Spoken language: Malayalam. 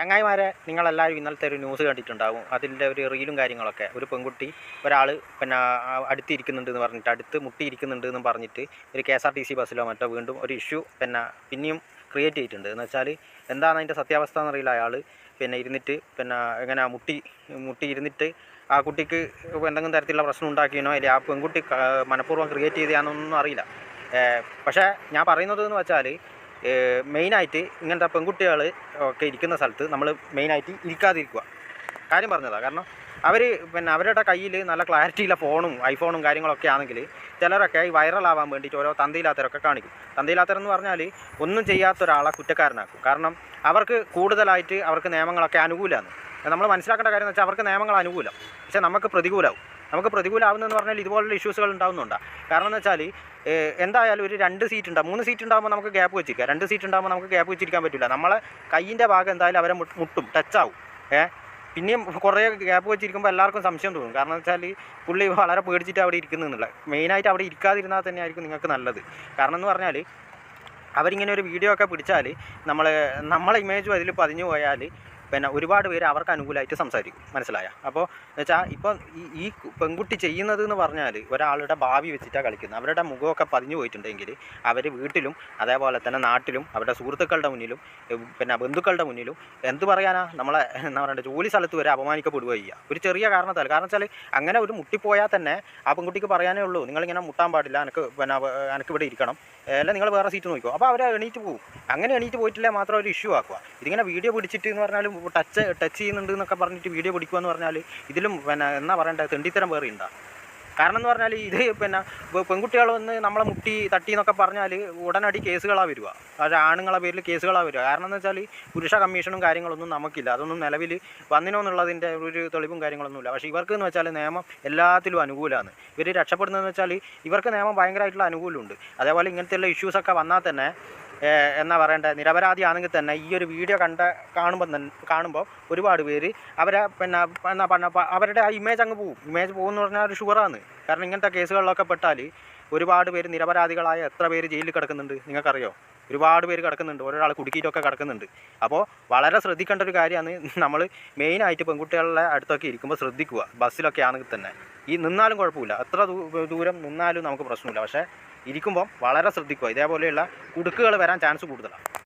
ചങ്ങായിമാരെ, നിങ്ങളെല്ലാവരും ഇന്നലത്തെ ഒരു ന്യൂസ് കണ്ടിട്ടുണ്ടാകും. അതിൻ്റെ ഒരു റീലും കാര്യങ്ങളൊക്കെ. ഒരു പെൺകുട്ടി ഒരാൾ പിന്നെ അടുത്തിരിക്കുന്നുണ്ട് എന്ന് പറഞ്ഞിട്ട്, അടുത്ത് മുട്ടിയിരിക്കുന്നുണ്ട് എന്ന് പറഞ്ഞിട്ട് ഒരു KSRTC ബസ്സിലോ മറ്റോ വീണ്ടും ഒരു ഇഷ്യൂ പിന്നെയും ക്രിയേറ്റ് ചെയ്തിട്ടുണ്ട്. എന്ന് വെച്ചാൽ എന്താണ് അതിൻ്റെ സത്യാവസ്ഥ എന്നറിയില്ല. അയാൾ ഇരുന്നിട്ട് എങ്ങനെ മുട്ടി ഇരുന്നിട്ട് ആ കുട്ടിക്ക് എന്തെങ്കിലും തരത്തിലുള്ള പ്രശ്നം ഉണ്ടാക്കിയനോ അല്ലെങ്കിൽ ആ പെൺകുട്ടി മനഃപൂർവ്വം ക്രിയേറ്റ് ചെയ്തതാണെന്നൊന്നും അറിയില്ല. പക്ഷേ ഞാൻ പറയുന്നത് എന്ന് വെച്ചാൽ മെയിനായിട്ട് ഇങ്ങനത്തെ പെൺകുട്ടികൾ ഒക്കെ ഇരിക്കുന്ന സ്ഥലത്ത് നമ്മൾ മെയിനായിട്ട് ഇരിക്കാതിരിക്കുക. കാര്യം പറഞ്ഞതാണ്. കാരണം അവർ അവരുടെ കയ്യിൽ നല്ല ക്ലാരിറ്റിയുള്ള ഫോണും ഐഫോണും കാര്യങ്ങളൊക്കെ ആണെങ്കിൽ ചിലരൊക്കെ ഈ വൈറലാവാൻ വേണ്ടിയിട്ട് ഓരോ തന്തയില്ലാത്തവരൊക്കെ കാണിക്കും. തന്തയില്ലാത്തവരെന്ന് പറഞ്ഞാൽ ഒന്നും ചെയ്യാത്ത ഒരാളെ കുറ്റക്കാരനാക്കും. കാരണം അവർക്ക് കൂടുതലായിട്ട് അവർക്ക് നിയമങ്ങളൊക്കെ അനുകൂലമാണ്. നമ്മൾ മനസ്സിലാക്കേണ്ട കാര്യം എന്ന് വെച്ചാൽ അവർക്ക് നിയമങ്ങൾ അനുകൂലം, പക്ഷേ നമുക്ക് പ്രതികൂലമാവും. നമുക്ക് പ്രതികൂലമാവുന്നതെന്ന് പറഞ്ഞാൽ ഇതുപോലുള്ള ഇഷ്യൂസുകൾ ഉണ്ടാകുന്നുണ്ട്. കാരണം എന്ന് വെച്ചാൽ എന്തായാലും ഒരു 2 സീറ്റ് ഉണ്ടാകും, 3 സീറ്റ് ഉണ്ടാകുമ്പോൾ നമുക്ക് ഗ്യാപ്പ് വെച്ചിരിക്കാം. 2 സീറ്റ് ഉണ്ടാകുമ്പോൾ നമുക്ക് ഗ്യാപ്പ് വെച്ചിരിക്കാൻ പറ്റില്ല. നമ്മളെ കയ്യിൻ്റെ ഭാഗം എന്തായാലും അവരെ മുട്ടും, ടച്ചാവും. പിന്നെയും കുറേ ഗ്യാപ്പ് വെച്ചിരിക്കുമ്പോൾ എല്ലാവർക്കും സംശയം തോന്നും. കാരണം എന്ന് വെച്ചാൽ പുള്ളി വളരെ പേടിച്ചിട്ട് അവിടെ ഇരിക്കുന്നുള്ള. മെയിനായിട്ട് അവിടെ ഇരിക്കാതിരുന്നാൽ തന്നെ ആയിരിക്കും നിങ്ങൾക്ക് നല്ലത്. കാരണം എന്ന് പറഞ്ഞാൽ അവരിങ്ങനെ ഒരു വീഡിയോ ഒക്കെ പിടിച്ചാൽ നമ്മളെ ഇമേജും അതിൽ പതിഞ്ഞു പോയാൽ ഒരുപാട് പേര് അവർക്ക് അനുകൂലമായിട്ട് സംസാരിക്കും. മനസ്സിലായ? അപ്പോൾ എന്ന് വെച്ചാൽ ഇപ്പം ഈ പെൺകുട്ടി ചെയ്യുന്നത് എന്ന് പറഞ്ഞാൽ ഒരാളുടെ ഭാവി വെച്ചിട്ടാണ് കളിക്കുന്നത്. അവരുടെ മുഖമൊക്കെ പതിഞ്ഞു പോയിട്ടുണ്ടെങ്കിൽ അവർ വീട്ടിലും അതേപോലെ തന്നെ നാട്ടിലും അവരുടെ സുഹൃത്തുക്കളുടെ മുന്നിലും ബന്ധുക്കളുടെ മുന്നിലും എന്ത് പറയാനാ, നമ്മളെ എന്താ പറയണ്ടത്, ജോലി സ്ഥലത്ത് വരെ അപമാനിക്കപ്പെടുക ചെയ്യുക. ഒരു ചെറിയ കാരണത്താൽ. കാരണം വെച്ചാൽ അങ്ങനെ ഒരു മുട്ടിപ്പോയാൽ തന്നെ ആ പെൺകുട്ടിക്ക് പറയാനേ ഉള്ളൂ, നിങ്ങളിങ്ങനെ മുട്ടാൻ പാടില്ല, എനിക്ക് ഇവിടെ ഇരിക്കണം, അല്ല നിങ്ങൾ വേറെ സീറ്റ് നോക്കിക്കോ. അപ്പോൾ അവർ എണീറ്റ് പോകും. അങ്ങനെ എണീറ്റ് പോയിട്ടില്ലേ മാത്രം ഒരു ഇഷ്യൂ ആക്കുക. ഇതിങ്ങനെ വീഡിയോ പിടിച്ചിട്ട് എന്ന് പറഞ്ഞാൽ ടച്ച് ചെയ്യുന്നുണ്ട് എന്നൊക്കെ പറഞ്ഞിട്ട് വീഡിയോ പിടിക്കുക എന്ന് പറഞ്ഞാൽ ഇതിലും എന്നാ പറയേണ്ടത്, തെണ്ടിത്തരം വേറെ ഉണ്ടാ. കാരണം എന്ന് പറഞ്ഞാൽ ഇത് പെൺകുട്ടികൾ വന്ന് നമ്മളെ മുട്ടി തട്ടി എന്നൊക്കെ പറഞ്ഞാൽ ഉടനടി കേസുകളാണ് വരിക. അത് ആണുങ്ങളെ പേരിൽ കേസുകളാണ് വരിക. കാരണം എന്ന് വെച്ചാൽ പുരുഷ കമ്മീഷനും കാര്യങ്ങളൊന്നും നമുക്കില്ല. അതൊന്നും നിലവിൽ വന്നിനോ എന്നുള്ളതിൻ്റെ ഒരു തെളിവും കാര്യങ്ങളൊന്നുമില്ല. പക്ഷേ ഇവർക്ക് എന്ന് വെച്ചാൽ നിയമം എല്ലാത്തിലും അനുകൂലമാണ്. ഇവർ രക്ഷപ്പെടുന്നതെന്ന് വെച്ചാൽ ഇവർക്ക് നിയമം ഭയങ്കരമായിട്ടുള്ള അനുകൂലമുണ്ട്. അതേപോലെ ഇങ്ങനത്തെയുള്ള ഇഷ്യൂസൊക്കെ വന്നാൽ തന്നെ എന്നാ പറയേണ്ടത്, നിരപരാധിയാണെങ്കിൽ തന്നെ ഈ ഒരു വീഡിയോ കാണുമ്പോൾ ഒരുപാട് പേര് അവരെ അവരുടെ ആ ഇമേജ് അങ്ങ് പോകും. ഇമേജ് പോകുമെന്ന് പറഞ്ഞാൽ ഒരു ഷുവറാണ്. കാരണം ഇങ്ങനത്തെ കേസുകളിലൊക്കെ പെട്ടാൽ ഒരുപാട് പേര് നിരപരാധികളായ എത്ര പേര് ജയിലിൽ കിടക്കുന്നുണ്ട് നിങ്ങൾക്കറിയോ? ഒരുപാട് പേര് കിടക്കുന്നുണ്ട്, ഒരാൾ കുടുക്കിയിട്ടൊക്കെ കിടക്കുന്നുണ്ട്. അപ്പോൾ വളരെ ശ്രദ്ധിക്കേണ്ട ഒരു കാര്യമാണ്. നമ്മൾ മെയിനായിട്ട് പെൺകുട്ടികളുടെ അടുത്തൊക്കെ ഇരിക്കുമ്പോൾ ശ്രദ്ധിക്കുക. ബസ്സിലൊക്കെ ആണെങ്കിൽ തന്നെ നിന്നാലും കുഴപ്പമില്ല, എത്ര ദൂരം നിന്നാലും നമുക്ക് പ്രശ്നമില്ല. പക്ഷേ ഇരിക്കുമ്പം വളരെ ശ്രദ്ധിക്കുക. ഇതേപോലെയുള്ള കുടുക്കുകൾ വരാൻ ചാൻസ് കൂടുതലാണ്.